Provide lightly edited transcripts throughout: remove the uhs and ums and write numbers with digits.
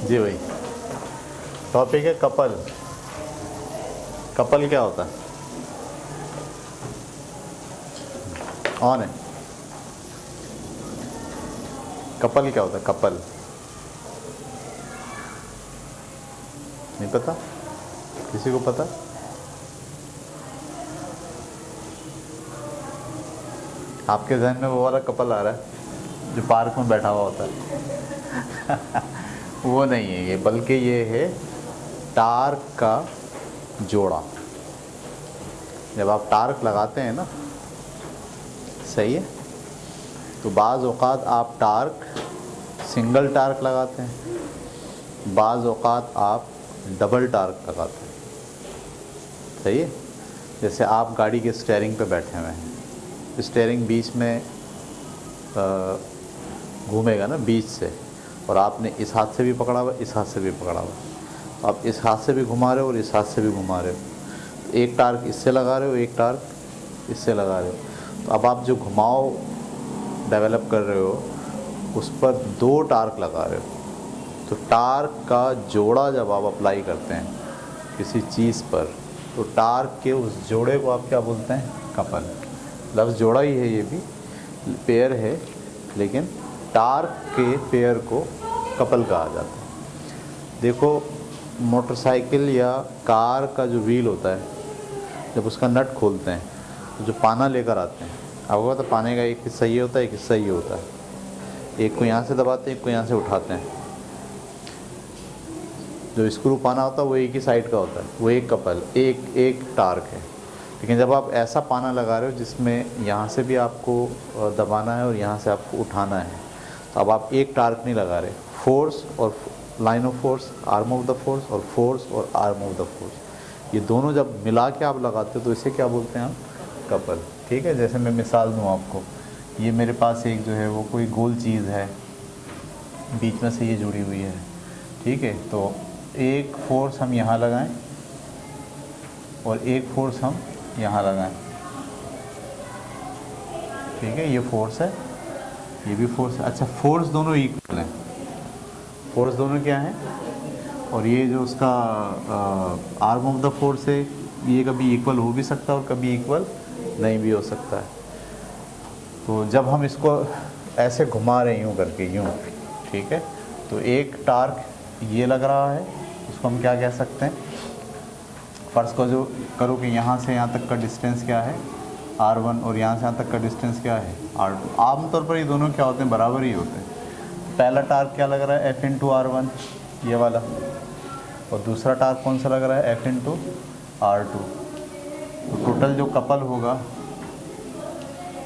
जी भाई, टॉपिक है couple. Couple क्या होता है? ऑन है। कपल क्या होता है? कपल नहीं पता? किसी को पता? आपके जहन में वो वाला कपल आ रहा है जो पार्क में बैठा हुआ होता है? वो नहीं है ये, बल्कि ये है टार्क का जोड़ा। जब आप टार्क लगाते हैं ना, सही है, तो बाज़ औक़ात आप टार्क सिंगल टार्क लगाते हैं, बाज़ औक़ात आप डबल टार्क लगाते हैं। सही है। जैसे आप गाड़ी के स्टीयरिंग पे बैठे हुए हैं, स्टीयरिंग बीच में घूमेगा ना, बीच से, और आपने इस हाथ से भी पकड़ा हुआ, इस हाथ से भी पकड़ा हुआ, तो आप इस हाथ से भी घुमा रहे हो और इस हाथ से भी घुमा रहे हो। तो एक टार्क इससे लगा रहे हो, एक टार्क इससे लगा रहे हो, तो अब आप जो घुमाव डेवलप कर रहे हो उस पर दो टार्क लगा रहे हो। तो टार्क का जोड़ा जब आप अप्लाई करते हैं किसी चीज़ पर, तो टार्क के उस जोड़े को आप क्या बोलते हैं? कपल। लफ्ज़ जोड़ा ही है, ये भी पेयर है, लेकिन टार्क के पेयर को कपल कहा जाता है। देखो, मोटरसाइकिल या कार का जो व्हील होता है, जब उसका नट खोलते हैं तो जो पाना लेकर आते हैं, आपको पता, पाने का एक हिस्सा ये होता है, एक हिस्सा ये होता है। एक को यहाँ से दबाते हैं, एक को यहाँ से उठाते हैं। जो स्क्रू पाना होता है वो एक ही साइड का होता है, वो एक कपल, एक टार्क है। लेकिन जब आप ऐसा पाना लगा रहे हो जिसमें यहाँ से भी आपको दबाना है और यहाँ से आपको उठाना है, तो अब आप एक टार्क नहीं लगा रहे। फोर्स और line of force, arm of the force, और फोर्स और आर्म ऑफ द फोर्स, ये दोनों जब मिला के आप लगाते हो तो इसे क्या बोलते हैं? आप कपल। ठीक है। जैसे मैं मिसाल दूँ आपको, ये मेरे पास एक जो है वो कोई गोल चीज़ है, बीच में से ये जुड़ी हुई है, ठीक है। तो एक फोर्स हम यहाँ लगाएं और एक फोर्स हम यहाँ लगाएं, ठीक है। ये फोर्स है, ये भी फोर्स है। अच्छा, फोर्स दोनों इक्वल हैं, फोर्स दोनों क्या हैं? और ये जो उसका आर्म ऑफ द फोर्स है, ये कभी इक्वल हो भी सकता है और कभी इक्वल नहीं भी हो सकता है। तो जब हम इसको ऐसे घुमा रहे यूँ करके, यूँ, ठीक है, तो एक टार्क ये लग रहा है, उसको हम क्या कह सकते हैं? फ़र्ज़ को जो करो कि यहाँ से यहाँ तक का डिस्टेंस क्या है? R1, और यहाँ से यहाँ तक का डिस्टेंस क्या है? R2। आमतौर पर ये दोनों क्या होते हैं? बराबर ही होते हैं। पहला टार्क क्या लग रहा है? F इंटू R1, ये वाला, और दूसरा टार्क कौन सा लग रहा है? F into R2। तो टोटल जो कपल होगा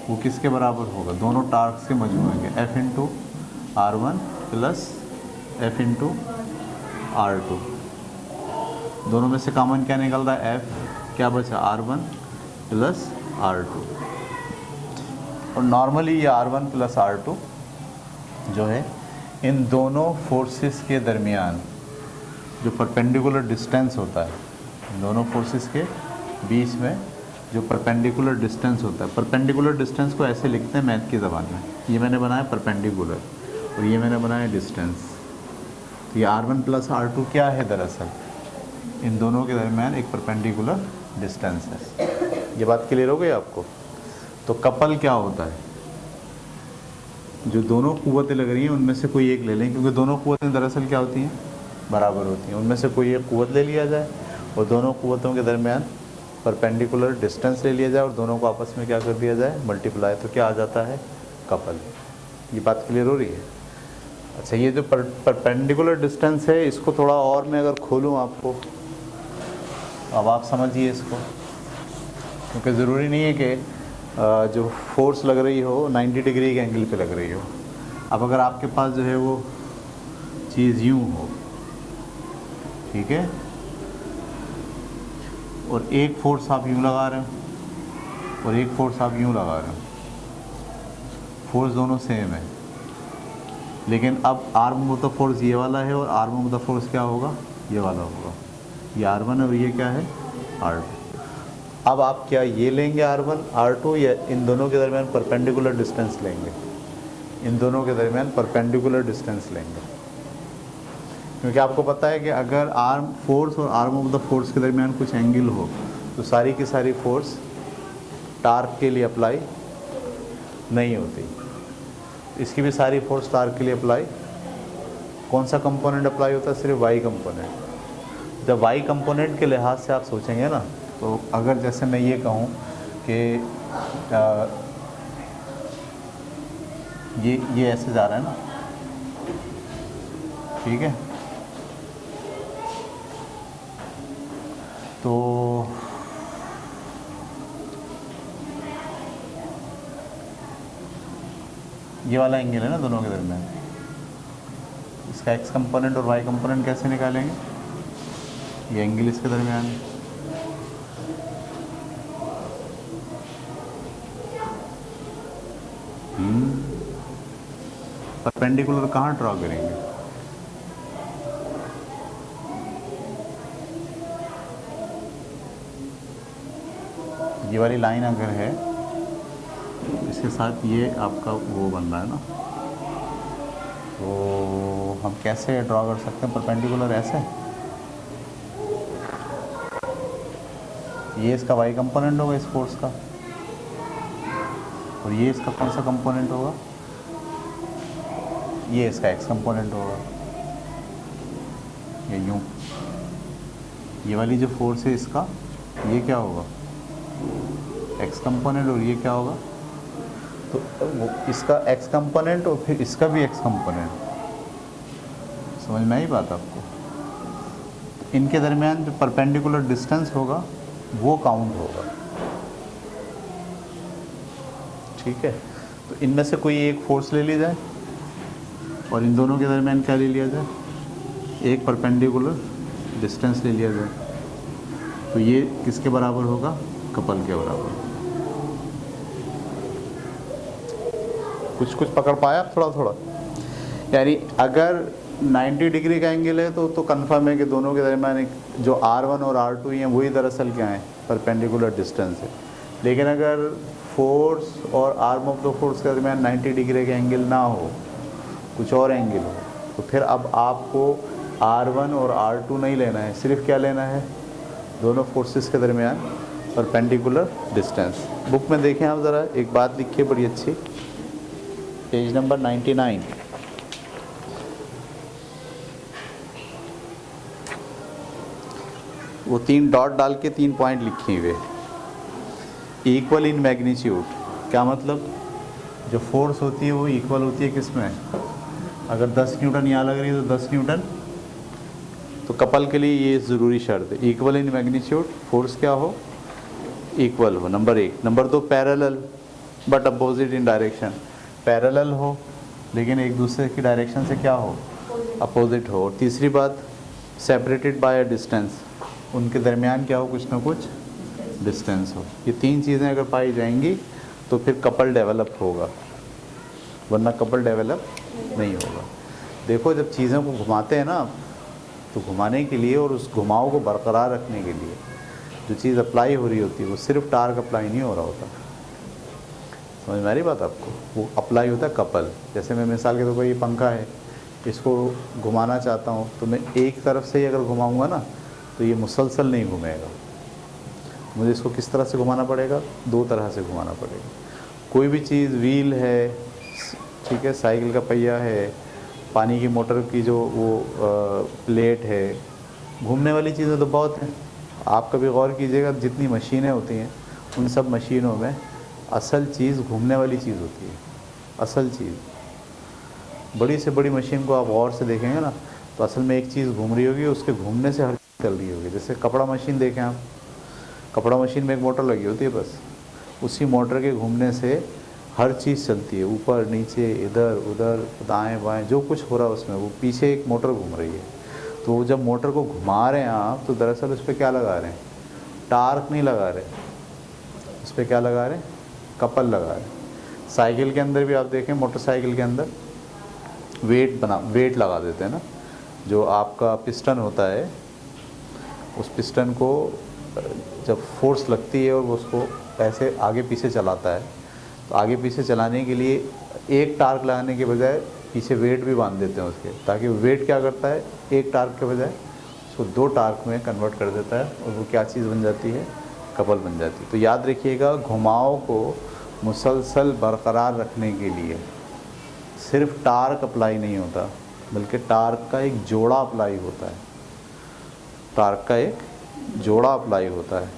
वो किसके बराबर होगा? दोनों टार्क्स के मजमूए के, F into R1 plus F into R2। दोनों में से कॉमन क्या निकल रहा है? F, क्या बचा? R1 plus R2। और नॉर्मली ये R1 प्लस R2 जो है, इन दोनों फोर्सेस के दरमियान जो परपेंडिकुलर डिस्टेंस होता है, इन दोनों फोर्सेस के बीच में जो परपेंडिकुलर डिस्टेंस होता है, परपेंडिकुलर डिस्टेंस को ऐसे लिखते हैं मैथ की ज़बान में, ये मैंने बनाया परपेंडिकुलर और ये मैंने बनाया डिस्टेंस। तो ये R1 प्लस R2 क्या है? दरअसल इन दोनों के दरमियान एक परपेंडिकुलर डिस्टेंस है। ये बात क्लियर हो गई आपको? तो कपल क्या होता है? जो दोनों कुव्वतें लग रही हैं उनमें से कोई एक ले लें, क्योंकि दोनों कुव्वतें दरअसल क्या होती हैं? बराबर होती हैं। उनमें से कोई एक कुव्वत ले लिया जाए और दोनों कुव्वतों के दरमियान परपेंडिकुलर डिस्टेंस ले लिया जाए और दोनों को आपस में क्या कर दिया जाए? मल्टीप्लाई। तो क्या आ जाता है? कपल। ये बात क्लियर हो रही है? अच्छा, ये जो परपेंडिकुलर डिस्टेंस है, इसको थोड़ा और मैं अगर खोलूँ आपको, अब आप समझिए इसको, क्योंकि ज़रूरी नहीं है कि जो फोर्स लग रही हो 90 डिग्री के एंगल पे लग रही हो। अब अगर आपके पास जो है वो चीज़ यूँ हो, ठीक है, और एक फोर्स आप यूँ लगा रहे हो और एक फोर्स आप यूँ लगा रहे हो, फोर्स दोनों सेम है, लेकिन अब आर्म ऑफ द फोर्स ये वाला है और आर्म ऑफ द फोर्स क्या होगा? ये वाला होगा। ये R1 और ये क्या है? R2। अब आप क्या ये लेंगे R1 R2, या इन दोनों के दरमियान परपेंडिकुलर डिस्टेंस लेंगे? इन दोनों के दरमियान परपेंडिकुलर डिस्टेंस लेंगे। क्योंकि आपको पता है कि अगर आर्म फोर्स और आर्म ऑफ द फोर्स के दरमियान कुछ एंगल हो तो सारी की सारी फोर्स टार्क के लिए अप्लाई नहीं होती। इसकी भी सारी फोर्स टार्क के लिए अप्लाई, कौन सा कंपोनेंट अप्लाई होता है? सिर्फ वाई कंपोनेंट। जब वाई कंपोनेंट के लिहाज से आप सोचेंगे ना, तो अगर जैसे मैं ये कहूँ कि ये ऐसे जा रहा है ना, ठीक है, तो ये वाला एंगल है ना दोनों के दरमियान, इसका एक्स कंपोनेंट और वाई कंपोनेंट कैसे निकालेंगे? ये एंगल इसके दरमियान है, परपेंडिकुलर कहाँ ड्रॉ करेंगे? ये वाली लाइन अगर है इसके साथ ये आपका वो बन रहा है ना, तो हम कैसे ड्रॉ कर सकते हैं परपेंडिकुलर? ऐसे, ये इसका वाई कंपोनेंट होगा इस फोर्स का, और ये इसका कौन सा कंपोनेंट होगा? ये इसका एक्स कंपोनेंट होगा। ये यूँ, ये वाली जो फोर्स है इसका, ये क्या होगा? एक्स कंपोनेंट, और ये क्या होगा? तो वो इसका एक्स कंपोनेंट और फिर इसका भी एक्स कंपोनेंट। समझ में आई बात आपको? इनके दरमियान जो परपेंडिकुलर डिस्टेंस होगा वो काउंट होगा, ठीक है। तो इनमें से कोई एक फोर्स ले ली जाए और इन दोनों के दरमियान क्या ले लिया जाए? एक परपेंडिकुलर डिस्टेंस ले लिया जाए, तो ये किसके बराबर होगा? कपल के बराबर। कुछ पकड़ पाया आप? थोड़ा थोड़ा, यानी अगर 90 डिग्री का एंगल है तो कंफर्म है कि दोनों के दरमियान एक जो R1 और R2 हैं वही दरअसल क्या है? परपेंडिकुलर डिस्टेंस है। लेकिन अगर फोर्स और आर्म ऑफ द फोर्स के दरमियान 90 डिग्री का एंगल ना हो, कुछ और एंगल हो, तो फिर अब आपको R1 और R2 नहीं लेना है, सिर्फ क्या लेना है? दोनों फोर्सेस के दरमियान परपेंडिकुलर डिस्टेंस। बुक में देखें आप ज़रा, एक बात लिखिए बड़ी अच्छी, पेज नंबर 99। वो 3 डॉट डाल के 3 पॉइंट लिखे हुए, इक्वल इन मैग्नीट्यूड। क्या मतलब? जो फोर्स होती है वो इक्वल होती है किस में? अगर 10 न्यूटन यहाँ लग रही है तो 10 न्यूटन, तो कपल के लिए ये ज़रूरी शर्त है, इक्वल इन मैग्नीट्यूड, फोर्स क्या हो? इक्वल हो, number 1। Number 2, parallel but opposite in direction, parallel हो लेकिन एक दूसरे की डायरेक्शन से क्या हो? अपोजिट हो। और तीसरी बात, सेपरेटेड बाय अ डिस्टेंस, उनके दरमियान क्या हो? कुछ ना कुछ डिस्टेंस हो। ये 3 चीज़ें अगर पाई जाएंगी तो फिर कपल डेवलप होगा, वरना कपल डेवलप नहीं होगा। देखो, जब चीज़ों को घुमाते हैं ना, तो घुमाने के लिए और उस घुमाव को बरकरार रखने के लिए जो चीज़ अप्लाई हो रही होती है वो सिर्फ टार्क अप्लाई नहीं हो रहा होता। समझ में आ रही बात आपको? वो अप्लाई होता है कपल। जैसे मैं मिसाल के तौर पर ये पंखा है, इसको घुमाना चाहता हूँ, तो मैं एक तरफ से ही अगर घुमाऊँगा ना तो ये मुसलसल नहीं घूमेगा। मुझे इसको किस तरह से घुमाना पड़ेगा? 2 तरह से घुमाना पड़ेगा। कोई भी चीज़, व्हील है, ठीक है, साइकिल का पहिया है, पानी की मोटर की जो वो प्लेट है, घूमने वाली चीज़ें तो बहुत हैं। आप कभी गौर कीजिएगा, जितनी मशीनें होती हैं उन सब मशीनों में असल चीज़ घूमने वाली चीज़ होती है। असल चीज़, बड़ी से बड़ी मशीन को आप गौर से देखेंगे ना, तो असल में एक चीज़ घूम रही होगी, उसके घूमने से हर चीज़ चल रही होगी। जैसे कपड़ा मशीन देखें आप, कपड़ा मशीन में एक मोटर लगी होती है, बस उसी मोटर के घूमने से हर चीज़ चलती है, ऊपर नीचे, इधर उधर, दाएं बाएं, जो कुछ हो रहा है उसमें वो पीछे एक मोटर घूम रही है। तो जब मोटर को घुमा रहे हैं आप, तो दरअसल उस पर क्या लगा रहे हैं? टार्क नहीं लगा रहे, उस पर क्या लगा रहे हैं? कपल लगा रहे हैं। साइकिल के अंदर भी आप देखें, मोटरसाइकिल के अंदर वेट लगा देते हैं ना, जो आपका पिस्टन होता है, उस पिस्टन को जब फोर्स लगती है और वो उसको ऐसे आगे पीछे चलाता है, तो आगे पीछे चलाने के लिए एक टार्क लगाने के बजाय पीछे वेट भी बांध देते हैं उसके, ताकि वेट क्या करता है, एक टार्क के बजाय उसको 2 टार्क में कन्वर्ट कर देता है और वो क्या चीज़ बन जाती है, कपल बन जाती है। तो याद रखिएगा, घुमाव को मुसलसल बरकरार रखने के लिए सिर्फ टार्क अप्लाई नहीं होता, बल्कि टार्क का एक जोड़ा अप्लाई होता है। टार्क का एक जोड़ा अप्लाई होता है।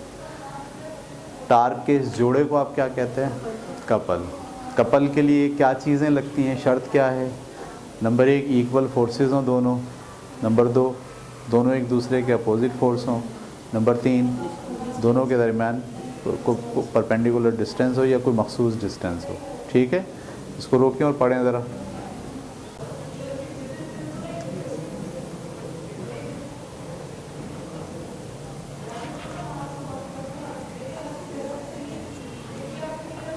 टार्क के इस जोड़े को आप क्या कहते हैं, कपल। कपल के लिए क्या चीज़ें लगती हैं, शर्त क्या है, नंबर 1 इक्वल फोर्सेस हों दोनों, नंबर 2 दोनों एक दूसरे के अपोजिट फोर्स हों, नंबर 3 दोनों के दरमियान को परपेंडिकुलर डिस्टेंस हो या कोई मखसूस डिस्टेंस हो। ठीक है, इसको रोकें और पढ़ें ज़रा।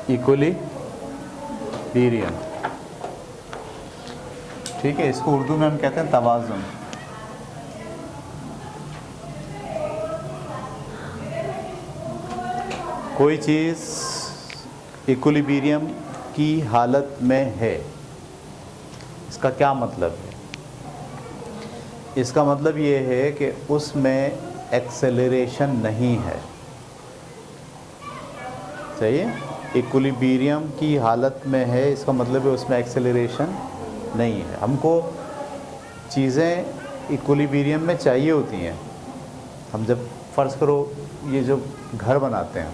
इक्विलिब्रियम, ठीक है, इसको उर्दू में हम कहते हैं तवाज़ुन। कोई चीज़ इक्विलिब्रियम की हालत में है, इसका क्या मतलब है? इसका मतलब ये है कि उसमें एक्सेलरेशन नहीं है। सही है, इक्विलिब्रियम की हालत में है, इसका मतलब है उसमें एक्सेलरेशन नहीं है। हमको चीज़ें इक्विलिब्रियम में चाहिए होती हैं। हम जब फ़र्ज़ करो ये जो घर बनाते हैं,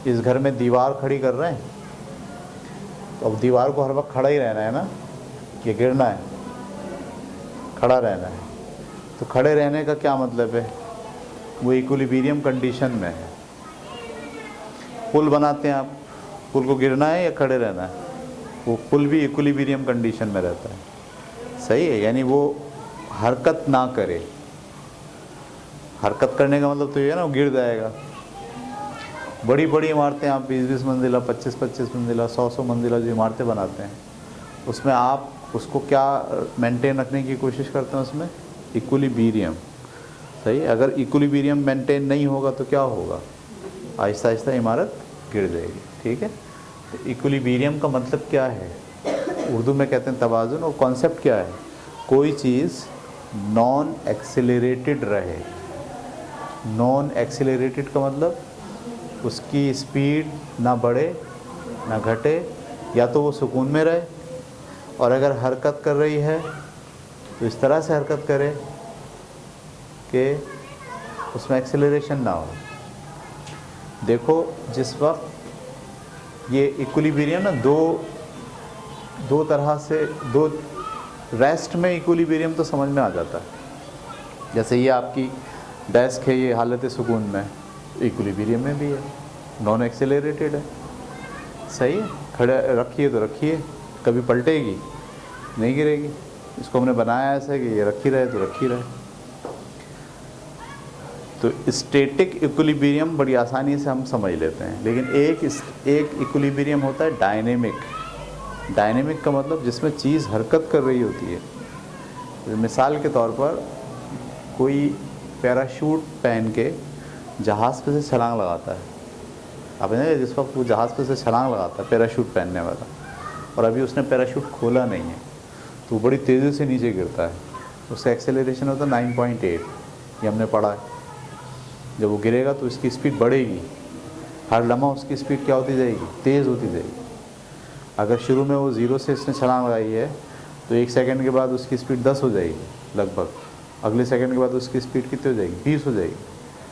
इस घर में दीवार खड़ी कर रहे हैं, तो अब दीवार को हर वक्त खड़ा ही रहना है ना, ये गिरना है, खड़ा रहना है। तो खड़े रहने का क्या मतलब है, वो इक्विलिब्रियम कंडीशन में है। पुल बनाते हैं आप, पुल को गिरना है या खड़े रहना है, वो पुल भी इक्विलिब्रियम कंडीशन में रहता है। सही है, यानी वो हरकत ना करे। हरकत करने का मतलब तो ये है ना, वो गिर जाएगा। बड़ी बड़ी इमारतें आप 20-20 मंजिला, 25-25 मंजिला, 100-100 मंजिला जो इमारतें बनाते हैं, उसमें आप उसको क्या मेंटेन रखने की कोशिश करते हैं, उसमें इक्विलिब्रियम। सही है, अगर इक्विलिब्रियम मेंटेन नहीं होगा तो क्या होगा, आहिस्ता आहिस्ता इमारत गिर जाएगी। ठीक है, तो इक्विलिब्रियम का मतलब क्या है, उर्दू में कहते हैं तवाज़ुन। और कॉन्सेप्ट क्या है, कोई चीज़ नॉन एक्सेलरेटेड रहे। नॉन एक्सेलरेटेड का मतलब उसकी स्पीड ना बढ़े ना घटे, या तो वो सुकून में रहे, और अगर हरकत कर रही है तो इस तरह से हरकत करे कि उसमें एक्सेलरेशन ना हो। देखो, जिस वक्त ये इक्विलिब्रियम ना दो तरह से, दो रेस्ट में इक्विलिब्रियम तो समझ में आ जाता है। जैसे ये आपकी डेस्क है, ये हालत सुकून में, इक्विलिब्रियम में भी है, नॉन एक्सेलरेटेड है। सही है, खड़े रखिए तो रखिए, कभी पलटेगी नहीं, गिरेगी। इसको हमने बनाया ऐसा कि ये रखी रहे तो रखी रहे। तो स्टैटिक इक्विलिब्रियम बड़ी आसानी से हम समझ लेते हैं, लेकिन एक इक्विलिब्रियम होता है डायनेमिक। डायनेमिक का मतलब जिसमें चीज़ हरकत कर रही होती है। तो मिसाल के तौर पर कोई पैराशूट पहन के जहाज़ पे से छलांग लगाता है। आपने जिस वक्त वो जहाज़ पे से छलांग लगाता है पैराशूट पहनने वाला, और अभी उसने पैराशूट खोला नहीं है, तो वो बड़ी तेज़ी से नीचे गिरता है। उसका एक्सेलरेशन होता है 9.8, ये हमने पढ़ा है। जब वो गिरेगा तो इसकी स्पीड बढ़ेगी, हर लम्हा उसकी स्पीड क्या होती जाएगी, तेज़ होती जाएगी। अगर शुरू में वो 0 से इसने छलांग लगाई है तो 1 सेकंड के बाद उसकी स्पीड 10 हो जाएगी लगभग, अगले सेकंड के बाद उसकी स्पीड कितनी हो जाएगी, 20 हो जाएगी,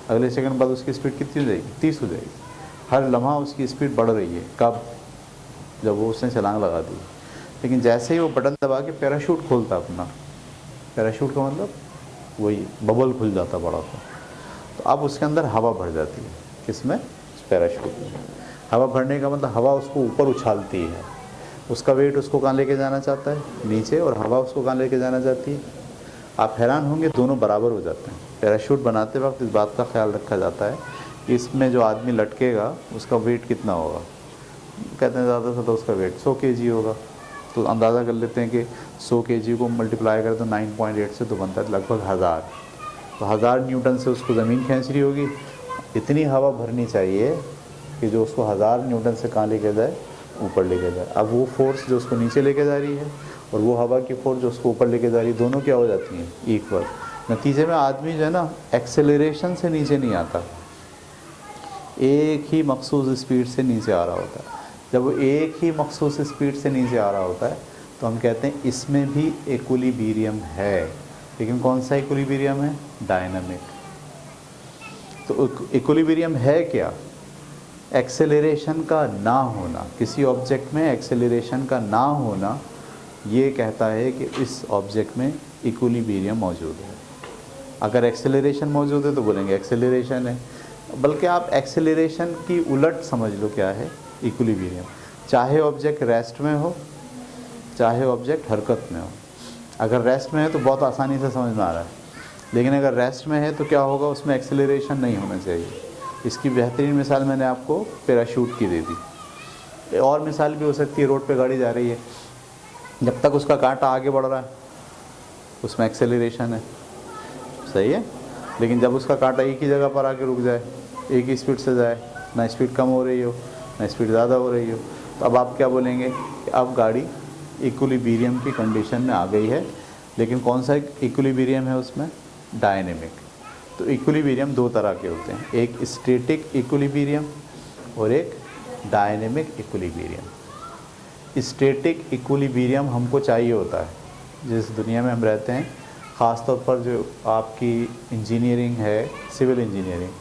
अगले सेकंड बाद उसकी स्पीड कितनी हो जाएगी, 30 हो जाएगी। हर लम्हा उसकी स्पीड बढ़ रही है। कब, जब वो उसने छलांग लगा दी। लेकिन जैसे ही वो बटन दबा के पैराशूट खोलता अपना, पैराशूट का मतलब वही बबल खुल जाता बड़ा सा, तो अब उसके अंदर हवा भर जाती है। किसमें, पैराशूट में। हवा भरने का मतलब हवा उसको ऊपर उछालती है। उसका वेट उसको कहाँ लेके जाना चाहता है, नीचे, और हवा उसको कहाँ लेके जाना चाहती है। आप हैरान होंगे, दोनों बराबर हो जाते हैं। पैराशूट बनाते वक्त इस बात का ख्याल रखा जाता है कि इसमें जो आदमी लटकेगा उसका वेट कितना होगा। कहते हैं ज़्यादा से ज़्यादा उसका वेट 100 kg होगा, तो अंदाज़ा कर लेते हैं कि 100 kg को मल्टीप्लाई करें तो 9.8 से तो बनता है लगभग 1000। तो 1000 न्यूटन से उसको ज़मीन खींच रही होगी। इतनी हवा भरनी चाहिए कि जो उसको 1000 न्यूटन से कहाँ लेके जाए, ऊपर लेके जाए। अब वो फोर्स जो उसको नीचे लेके जा रही है और वो हवा की फोर्स जो उसको ऊपर लेके जा रही है, दोनों क्या हो जाती हैं, इक्वल। नतीजे में आदमी जो है ना एक्सेलरेशन से नीचे नहीं आता, एक ही मखसूस स्पीड से नीचे आ रहा होता है। जब वो एक ही मखसूस स्पीड से नीचे आ रहा होता है तो हम कहते हैं इसमें भी इक्विलिब्रियम है। लेकिन कौन सा इक्विलिब्रियम है, डायनामिक। तो इक्विलिब्रियम है क्या, एक्सेलरेशन का ना होना, किसी ऑब्जेक्ट में एक्सेलरेशन का ना होना, ये कहता है कि इस ऑब्जेक्ट में इक्विलिब्रियम मौजूद है। अगर एक्सेलरेशन मौजूद है तो बोलेंगे एक्सेलरेशन है, बल्कि आप एक्सेलरेशन की उलट समझ लो क्या है, इक्विलिब्रियम। चाहे ऑब्जेक्ट रेस्ट में हो, चाहे ऑब्जेक्ट हरकत में हो। अगर रेस्ट में है तो बहुत आसानी से समझ में आ रहा है, लेकिन अगर रेस्ट में है तो क्या होगा, उसमें एक्सेलरेशन नहीं होना चाहिए। इसकी बेहतरीन मिसाल मैंने आपको पैराशूट की दे दी। और मिसाल भी हो सकती है, रोड पे गाड़ी जा रही है, जब तक उसका कांटा आगे बढ़ रहा है उसमें एक्सेलरेशन है, सही है। लेकिन जब उसका कांटा एक ही जगह पर आके रुक जाए, एक ही स्पीड से जाए, ना स्पीड कम हो रही हो ना स्पीड ज़्यादा हो रही हो, तो अब आप क्या बोलेंगे कि अब गाड़ी इक्विलिब्रियम की कंडीशन में आ गई है। लेकिन कौन सा इक्विलिब्रियम है उसमें, डायनेमिक। तो इक्विलिब्रियम दो तरह के होते हैं, एक स्टैटिक इक्विलिब्रियम और एक डायनेमिक इक्विलिब्रियम। स्टैटिक इक्विलिब्रियम हमको चाहिए होता है जिस दुनिया में हम रहते हैं, ख़ास तौर पर जो आपकी इंजीनियरिंग है, सिविल इंजीनियरिंग,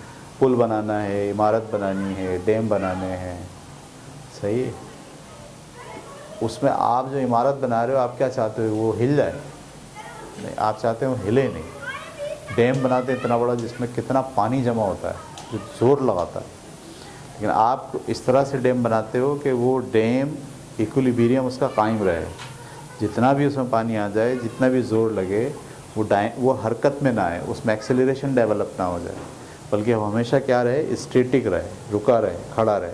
पुल बनाना है, इमारत बनानी है, डैम बनाने हैं, सही है। उसमें आप जो इमारत बना रहे हो, आप क्या चाहते हो, वो हिल जाए? नहीं, आप चाहते हो हिले नहीं। डैम बनाते हैं इतना बड़ा जिसमें कितना पानी जमा होता है, जो ज़ोर लगाता है, लेकिन आप इस तरह से डैम बनाते हो कि वो डैम इक्विलिब्रियम उसका कायम रहे। जितना भी उसमें पानी आ जाए, जितना भी ज़ोर लगे, वो हरकत में ना आए, उसमें एक्सेलरेशन डेवलप ना हो जाए, बल्कि वो हमेशा क्या रहे, स्टैटिक रहे, रुका रहे, खड़ा रहे।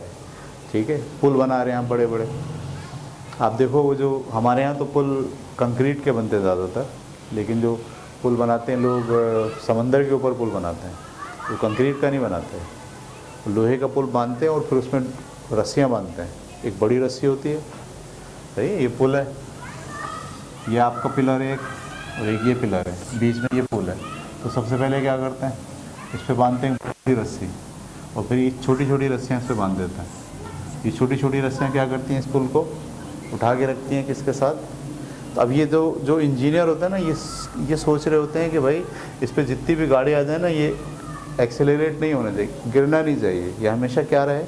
ठीक है, पुल बना रहे हैं हम बड़े बड़े, आप देखो वो जो हमारे यहाँ तो पुल कंक्रीट के बनते ज़्यादातर, लेकिन जो पुल बनाते हैं लोग समंदर के ऊपर पुल बनाते हैं, वो कंक्रीट का नहीं बनाते, लोहे का पुल बांधते हैं और फिर उसमें रस्सियाँ बांधते हैं। एक बड़ी रस्सी होती है, सही है, ये पुल है, ये आपका पिलर है एक, और एक ये पिलर है, बीच में ये पुल है। तो सबसे पहले क्या करते हैं, इस पर बांधते हैं बड़ी रस्सी, और फिर ये छोटी छोटी रस्सियाँ इस पर बांध देते हैं। ये छोटी छोटी रस्सियाँ क्या करती हैं, इस पुल को उठा के रखती हैं किसके साथ। तो अब ये जो इंजीनियर होते हैं ना, ये सोच रहे होते हैं कि भाई इस पर जितनी भी गाड़ी आ जाए ना, ये एक्सेलरेट नहीं होना चाहिए, गिरना नहीं चाहिए, ये हमेशा क्या रहे,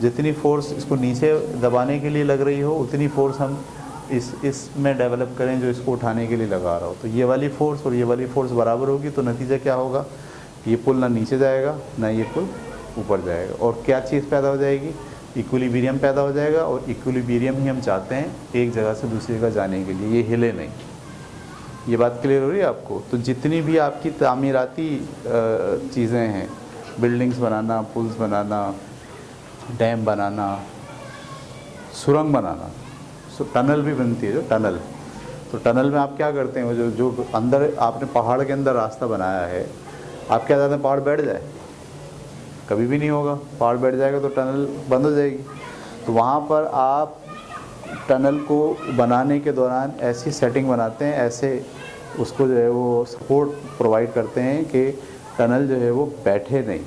जितनी फोर्स इसको नीचे दबाने के लिए लग रही हो, उतनी फोर्स हम इसमें डेवलप करें जो इसको उठाने के लिए लगा रहा हो। तो ये वाली फ़ोर्स और ये वाली फ़ोर्स बराबर होगी, तो नतीजा क्या होगा, ये पुल ना नीचे जाएगा ना ये पुल ऊपर जाएगा, और क्या चीज़ पैदा हो जाएगी, इक्विलिब्रियम पैदा हो जाएगा। और इक्विलिब्रियम ही हम चाहते हैं एक जगह से दूसरी जगह जाने के लिए, ये हिले नहीं। ये बात क्लियर हो रही है आपको। तो जितनी भी आपकी तामीराती चीज़ें हैं, बिल्डिंग्स बनाना, पुल्स बनाना, डैम बनाना, सुरंग बनाना, टनल भी बनती है, जो टनल, तो टनल में आप क्या करते हैं, जो अंदर आपने पहाड़ के अंदर रास्ता बनाया है, आप क्या चाहते हैं, पहाड़ बैठ जाए? कभी भी नहीं होगा। पहाड़ बैठ जाएगा तो टनल बंद हो जाएगी। तो वहाँ पर आप टनल को बनाने के दौरान ऐसी सेटिंग बनाते हैं, ऐसे उसको जो है वो सपोर्ट प्रोवाइड करते हैं कि टनल जो है वो बैठे नहीं,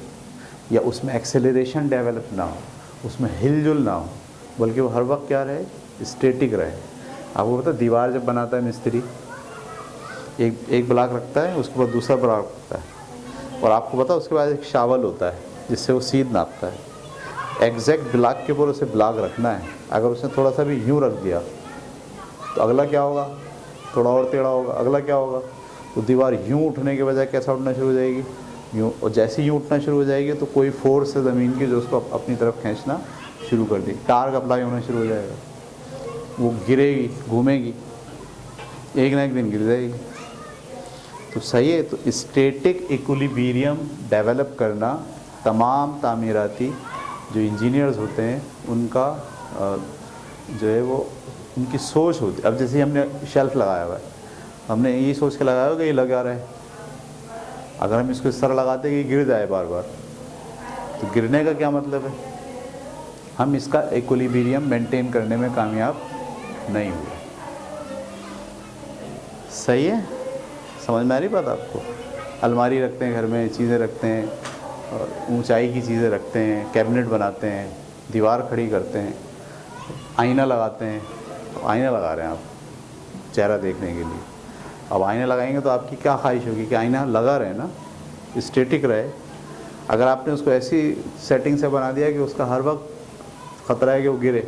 या उसमें एक्सेलरेशन डेवलप ना हो, उसमें हिलजुल ना हो, बल्कि वो हर वक्त क्या रहे, स्टैटिक रहे। आपको पता, दीवार जब बनाता है मिस्त्री, एक ब्लॉक रखता है, उसके बाद दूसरा ब्लॉक रखता है, और आपको पता उसके बाद एक शावल होता है जिससे वो सीध नापता है। एग्जैक्ट ब्लॉक के ऊपर उसे ब्लॉक रखना है। अगर उसने थोड़ा सा भी यूँ रख दिया तो अगला क्या होगा, थोड़ा और टेढ़ा होगा, अगला क्या होगा, तो दीवार यूँ उठने के बजाय कैसा उठना शुरू हो जाएगी, यूँ। और जैसे ही यूँ उठना शुरू हो जाएगी तो कोई फोर्स है ज़मीन की जो उसको अपनी तरफ खींचना शुरू कर दी, टार्क अप्लाई होना शुरू हो जाएगा, वो गिरेगी, घूमेगी, एक ना एक दिन गिर जाएगी। तो सही है। तो स्टैटिक इक्विलिब्रियम डेवलप करना तमाम तामीराती जो इंजीनियर्स होते हैं उनका जो है वो उनकी सोच होती है। अब जैसे हमने शेल्फ लगाया हुआ है, हमने यही सोच के लगाया होगा कि ये लगा रहा है, अगर हम इसको इस तरह लगाते कि गिर जाए बार बार, तो गिरने का क्या मतलब है, हम इसका इक्विलिब्रियम मेंटेन करने में कामयाब नहीं हुए। सही है, समझ में आ रही बात आपको? अलमारी रखते हैं घर में, चीज़ें रखते हैं, और ऊंचाई की चीज़ें रखते हैं, कैबिनेट बनाते हैं, दीवार खड़ी करते हैं, आईना लगाते हैं। आईना लगा रहे हैं आप चेहरा देखने के लिए। अब आईना लगाएंगे तो आपकी क्या ख्वाहिश होगी कि आईना लगा रहे हैं ना, स्टैटिक रहे। अगर आपने उसको ऐसी सेटिंग से बना दिया कि उसका हर वक्त ख़तरा है कि वो गिरे,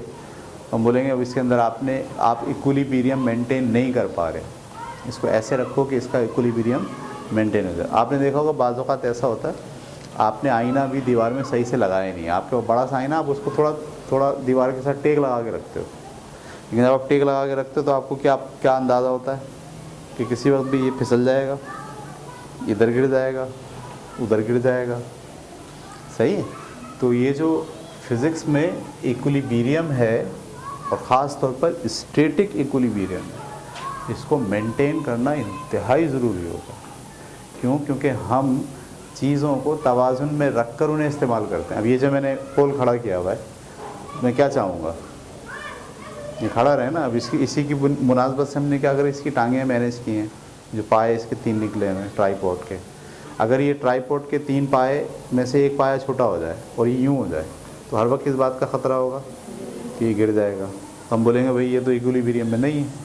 हम बोलेंगे अब इसके अंदर आप इक्विलिब्रियम मेंटेन नहीं कर पा रहे। इसको ऐसे रखो कि इसका इक्विलिब्रियम मेंटेन हो जाए। आपने देखा होगा बाज़ औक़ात ऐसा होता है, आपने आईना भी दीवार में सही से लगाया नहीं है, आपके बड़ा सा आईना, आप उसको थोड़ा दीवार के साथ टेक लगा के रखते हो। लेकिन जब आप टेक लगा के रखते हो तो आपको क्या अंदाज़ा होता है कि किसी वक्त भी ये फिसल जाएगा, इधर गिर जाएगा, उधर गिर जाएगा। सही है? तो ये जो फिज़िक्स में इक्विलिब्रियम है, और ख़ास तौर पर स्टैटिक इक्विलिब्रियम, इसको मेंटेन करना इंतहाई ज़रूरी होगा। क्यों? क्योंकि हम चीज़ों को तवाज़ुन में रख कर उन्हें इस्तेमाल करते हैं। अब ये जो मैंने पोल खड़ा किया हुआ है, मैं क्या चाहूँगा, ये खड़ा रहे ना। अब इसी की मुनासबत से हमने क्या करा, इसकी टांगें मैनेज की हैं, जो पाए इसके 3 निकले हैं ट्राईपॉड के। अगर ये ट्राईपॉड के 3 पाए में से एक पाया छोटा हो जाए और ये यूँ हो जाए, तो हर वक्त इस बात का ख़तरा होगा कि ये गिर जाएगा। तो हम बोलेंगे भाई ये तो इक्विलिब्रियम में नहीं है।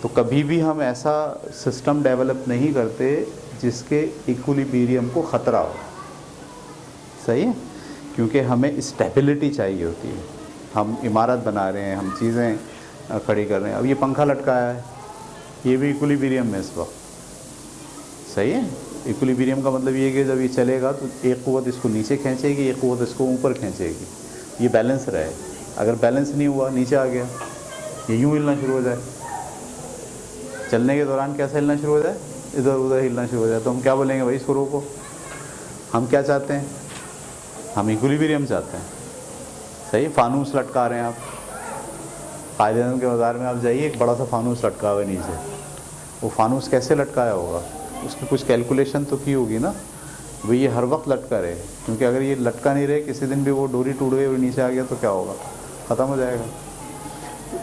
तो कभी भी हम ऐसा सिस्टम डेवलप नहीं करते जिसके इक्विलिब्रियम को ख़तरा हो। सही है? क्योंकि हमें स्टेबिलिटी चाहिए होती है। हम इमारत बना रहे हैं, हम चीज़ें खड़ी कर रहे हैं। अब ये पंखा लटकाया है, ये भी इक्विलिब्रियम में इस वक्त। सही है? इक्विलिब्रियम का मतलब ये कि जब ये चलेगा तो एक क़ुव्वत इसको नीचे खींचेगी, एक क़ुव्वत इसको ऊपर खींचेगी, ये बैलेंस रहे। अगर बैलेंस नहीं हुआ, नीचे आ गया, ये यूँ हिलना शुरू हो जाए, चलने के दौरान कैसा हिलना शुरू हो जाए, इधर उधर हिलना शुरू हो जाए, तो हम क्या बोलेंगे, भाई इसको रोको। हम क्या चाहते हैं? हम इक्विलिब्रियम चाहते हैं। सही? फानूस लटका रहे हैं आप, कायदेआज़म के बाज़ार में आप जाइए, एक बड़ा सा फानूस लटका हुआ है नीचे। वो फानूस कैसे लटकाया होगा, उसकी कुछ कैलकुलेशन तो की होगी ना, भाई ये हर वक्त लटका रहे। क्योंकि अगर ये लटका नहीं रहे, किसी दिन भी वो डोरी टूट गई और नीचे आ गया तो क्या होगा, ख़त्म हो जाएगा।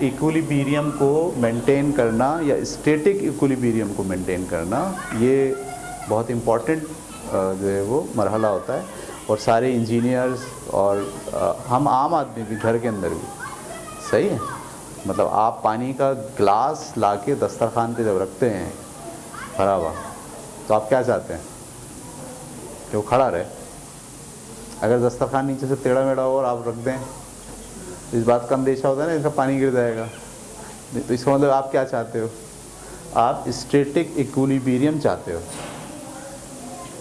इक्विलिब्रियम को मेंटेन करना या स्टैटिक इक्विलिब्रियम को मेंटेन करना, ये बहुत इम्पॉर्टेंट जो है वो मरहला होता है। और सारे इंजीनियर्स और हम आम आदमी भी घर के अंदर भी, सही है, मतलब आप पानी का ग्लास लाके दस्तरखान पे जब रखते हैं भरा हुआ, तो आप क्या चाहते हैं कि वो खड़ा रहे। अगर दस्तरखान नीचे से टेढ़ा मेढ़ा हो और आप रख दें, इस बात का अंदेशा होता है ना, इसका पानी गिर जाएगा। तो इसका मतलब आप क्या चाहते हो, आप स्टैटिक इक्विलिब्रियम चाहते हो।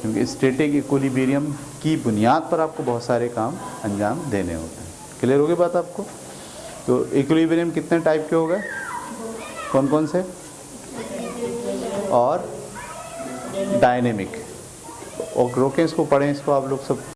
क्योंकि स्टैटिक इक्विलिब्रियम की बुनियाद पर आपको बहुत सारे काम अंजाम देने होते हैं। क्लियर हो गई बात आपको? तो इक्विलिब्रियम कितने टाइप के हो गए, कौन कौन से? और डायनेमिक। और रोकें इसको, पढ़ें इसको आप लोग सब।